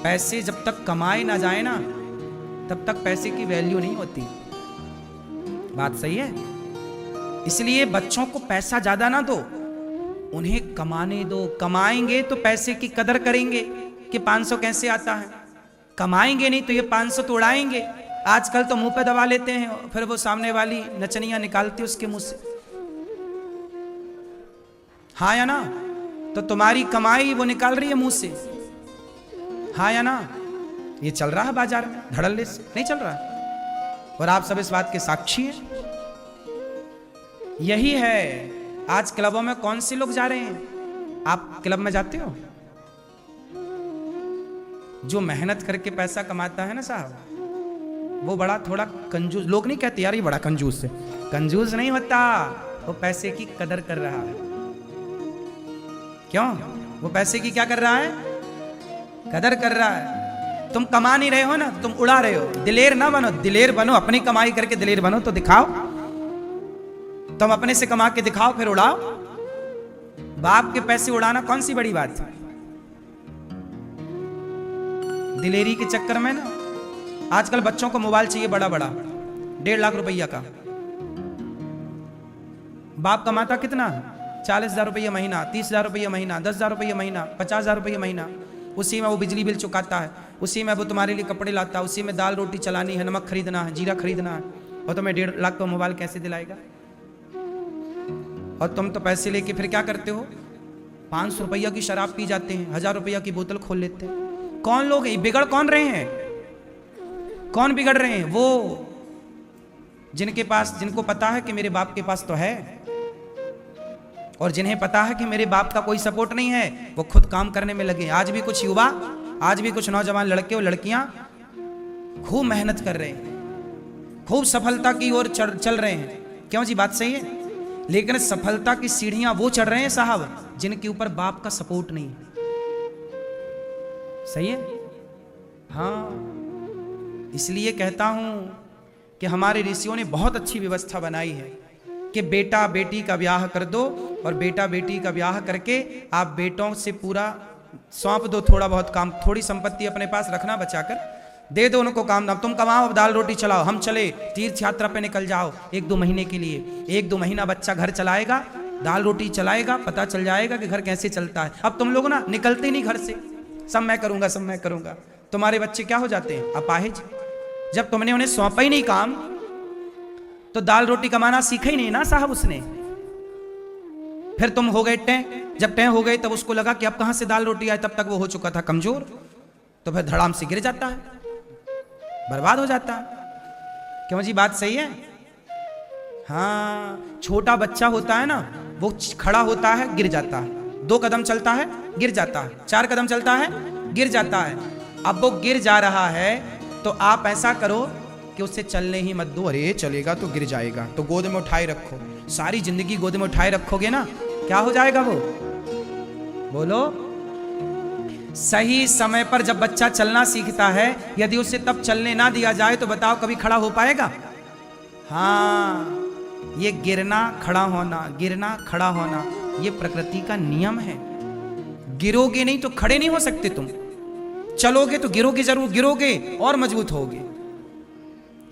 पैसे जब तक कमाए ना जाए ना, तब तक पैसे की वैल्यू नहीं होती। बात सही है। इसलिए बच्चों को पैसा ज्यादा ना दो, उन्हें कमाने दो। कमाएंगे तो पैसे की कदर करेंगे कि 500 कैसे आता है। कमाएंगे नहीं तो ये 500 तो उड़ाएंगे। आजकल तो मुंह पे दबा लेते हैं, फिर वो सामने वाली नचनियां निकालती उसके मुंह से। हाँ या ना? तो तुम्हारी कमाई वो निकाल रही है मुंह से। हाँ या ना? ये चल रहा है बाजार में धड़ल्ले से, नहीं चल रहा है? और आप सब इस बात के साक्षी हैं। यही है। आज क्लबों में कौन से लोग जा रहे हैं? आप क्लब में जाते हो? जो मेहनत करके पैसा कमाता है ना साहब, वो बड़ा थोड़ा कंजूस। लोग नहीं कहते यार ये बड़ा कंजूस है। कंजूस नहीं होता, वो पैसे की कदर कर रहा है। क्यों? वो पैसे की क्या कर रहा है? कदर कर रहा है। तुम कमा नहीं रहे हो ना, तुम उड़ा रहे हो। दिलेर ना बनो, दिलेर बनो। अपनी कमाई करके दिलेर बनो तो दिखाओ। तुम अपने से कमा के दिखाओ, फिर उड़ाओ। बाप के पैसे उड़ाना कौन सी बड़ी बात है? दिलेरी के चक्कर में ना आजकल बच्चों को मोबाइल चाहिए बड़ा बड़ा, 1.5 लाख रुपया का। बाप कमाता कितना? 40,000 रुपया महीना, 30,000 रुपया महीना, 10,000 रुपया महीना, 50,000 रुपया महीना। उसी में वो बिजली बिल चुकाता है, उसी में वो तुम्हारे लिए कपड़े लाता है, उसी में दाल रोटी चलानी है, नमक खरीदना है, जीरा खरीदना है। और तुम्हें 1.5 लाख का मोबाइल कैसे दिलाएगा? और तुम तो पैसे लेके फिर क्या करते हो? 500 रुपया की शराब पी जाते हैं, 1000 रुपया की बोतल खोल लेते हैं। कौन लोग हैं? बिगड़ कौन रहे हैं? कौन बिगड़ रहे हैं? वो जिनके पास, जिनको पता है कि मेरे बाप के पास तो है, और जिन्हें पता है कि मेरे बाप का कोई सपोर्ट नहीं है, वो खुद काम करने में लगे। आज भी कुछ युवा, आज भी कुछ नौजवान लड़के और लड़कियां खूब मेहनत कर रहे हैं, खूब सफलता की ओर चल रहे हैं। क्यों जी? बात सही है। लेकिन सफलता की सीढ़ियां वो चढ़ रहे हैं साहब जिनके ऊपर बाप का सपोर्ट नहीं है। सही है? हाँ, इसलिए कहता हूं कि हमारे ऋषियों ने बहुत अच्छी व्यवस्था बनाई है कि बेटा बेटी का ब्याह कर दो, और बेटा बेटी का ब्याह करके आप बेटों से पूरा सौंप दो। थोड़ा बहुत काम, थोड़ी संपत्ति अपने पास रखना बचाकर, दे दो उनको काम धाम। तुम कमाओ, दाल रोटी चलाओ, हम चले तीर्थ यात्रा पे निकल जाओ 1-2 महीने के लिए। 1-2 महीना बच्चा घर चलाएगा, दाल रोटी चलाएगा, पता चल जाएगा कि घर कैसे चलता है। अब तुम लोग ना निकलते नहीं घर से, सब मैं करूंगा, सब मैं करूंगा। तुम्हारे बच्चे क्या हो जाते हैं? अपाहिज। जब तुमने उन्हें सौंपा ही नहीं काम, तो दाल रोटी कमाना सीखा ही नहीं ना साहब उसने। फिर तुम हो गए टें। जब टें हो गए तब उसको लगा कि अब कहां से दाल रोटी आए, तब तक वो हो चुका था कमजोर। तो फिर धड़ाम से गिर जाता है, बर्बाद हो जाता है। क्यों जी? बात सही है। हाँ, छोटा बच्चा होता है ना, वो खड़ा होता है, गिर जाता है। 2 कदम चलता है, गिर जाता है। 4 कदम चलता है, गिर जाता है। अब वो गिर जा रहा है तो आप ऐसा करो कि उससे चलने ही मत दो। अरे चलेगा तो गिर जाएगा, तो गोद में उठाए रखो। सारी जिंदगी गोद में उठाए रखोगे ना, क्या हो जाएगा वो? बोलो। सही समय पर जब बच्चा चलना सीखता है, यदि उसे तब चलने ना दिया जाए तो बताओ कभी खड़ा हो पाएगा? हाँ, ये गिरना खड़ा होना, गिरना खड़ा होना, ये प्रकृति का नियम है। गिरोगे नहीं तो खड़े नहीं हो सकते तुम। चलोगे तो गिरोगे जरूर, गिरोगे और मजबूत होगे।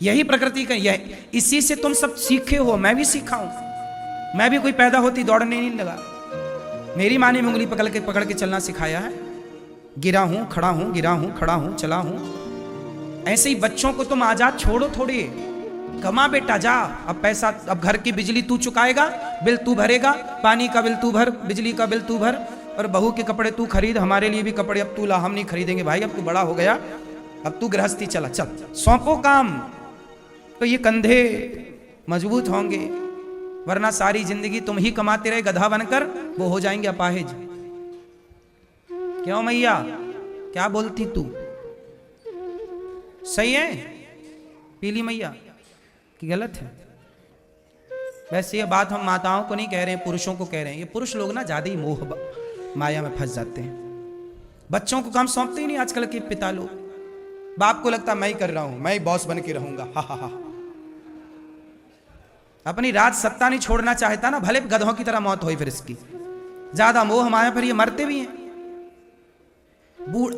यही प्रकृति का, यह इसी से तुम सब सीखे हो। मैं भी सीखा हूं। मैं भी कोई पैदा होती दौड़ने नहीं लगा। मेरी माँ ने उंगली पकड़ के चलना सिखाया है। गिरा हूं, खड़ा हूं, गिरा हूं, खड़ा हूं, चला हूं। ऐसे ही बच्चों को तुम आजाद छोड़ो थोड़ी। कमा बेटा, जा। अब पैसा, अब घर की बिजली तू चुकाएगा, बिल तू भरेगा, पानी का बिल तू भर, बिजली का बिल तू भर, और बहू के कपड़े तू खरीद। हमारे लिए भी कपड़े अब तू ला, हम नहीं खरीदेंगे भाई, अब तू बड़ा हो गया, अब तू गृहस्थी चला। चल, सौंपो काम, तो ये कंधे मजबूत होंगे। वरना सारी जिंदगी तुम ही कमाते रहे गधा बनकर, वो हो जाएंगे अपाहिज। क्यों मैया, क्या बोलती तू? सही है पीली मैया कि गलत है? वैसे ये बात हम माताओं को नहीं कह रहे हैं, पुरुषों को कह रहे हैं। ये पुरुष लोग ना ज्यादा ही मोह माया में फंस जाते हैं। बच्चों को काम सौंपते ही नहीं आजकल के पिता लोग। बाप को लगता मैं ही कर रहा हूं, मैं ही बॉस बन के रहूंगा। हा हा हा। अपनी राज सत्ता नहीं छोड़ना चाहता ना, भले गधों की तरह मौत हो फिर इसकी। ज्यादा मोह माया, फिर ये मरते भी हैं।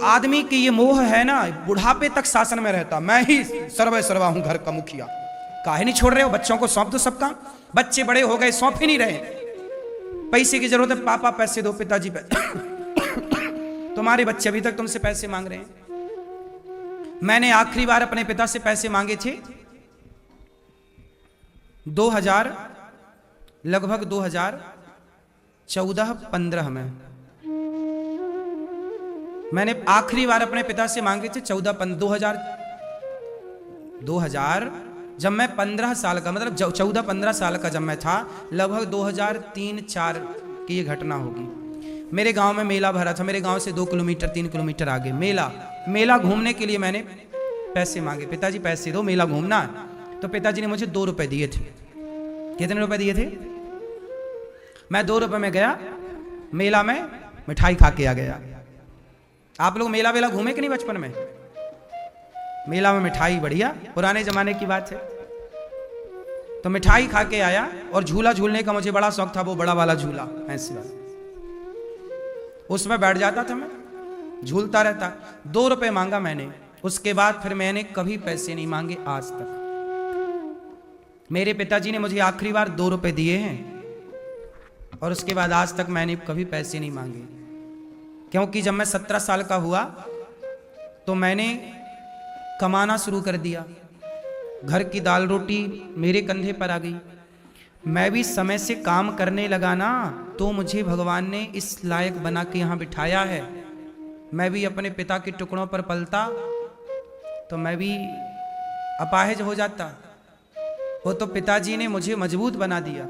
आदमी की ये मोह है ना, बुढ़ापे तक शासन में रहता, मैं ही सर्वे सर्वा हूं घर का मुखिया। काहे नहीं छोड़ रहे हो? बच्चों को सौंप दो सब काम। बच्चे बड़े हो गए, सौंप ही नहीं रहे। पैसे की जरूरत है, पापा पैसे दो, पिताजी तुम्हारे बच्चे अभी तक तुमसे पैसे मांग रहे हैं। मैंने आखिरी बार अपने पिता से पैसे मांगे थे 2000 लगभग 2014-15 में। मैंने आखिरी बार अपने पिता से मांगे थे 2000 जब मैं 15 साल का, मतलब 14-15 साल का जब मैं था, लगभग 2003-4 की ये घटना होगी। मेरे गांव में मेला भरा था, मेरे गांव से 2 किलोमीटर 3 किलोमीटर आगे मेला घूमने के लिए मैंने पैसे मांगे, पिताजी पैसे दो, मेला घूमना। तो पिताजी ने मुझे 2 रुपए दिए थे। कितने रुपए दिए थे? मैं 2 रुपए में गया मेला में, मिठाई खा के आ गया। आप लोग मेला वेला घूमे कि नहीं बचपन में? मेला में मिठाई बढ़िया, पुराने जमाने की बात है। तो मिठाई खा के आया और झूला झूलने का मुझे बड़ा शौक था, वो बड़ा वाला झूला ऐसे वाला, उसमें बैठ जाता था मैं, झूलता रहता। 2 रुपए मांगा मैंने, उसके बाद फिर मैंने कभी पैसे नहीं मांगे आज तक। मेरे पिताजी ने मुझे आखिरी बार 2 रुपए दिए हैं और उसके बाद आज तक मैंने कभी पैसे नहीं मांगे। क्योंकि जब मैं 17 साल का हुआ तो मैंने कमाना शुरू कर दिया, घर की दाल रोटी मेरे कंधे पर आ गई। मैं भी समय से काम करने लगा ना, तो मुझे भगवान ने इस लायक बना के यहाँ बिठाया है। मैं भी अपने पिता के टुकड़ों पर पलता तो मैं भी अपाहिज हो जाता। वो तो पिताजी ने मुझे मजबूत बना दिया।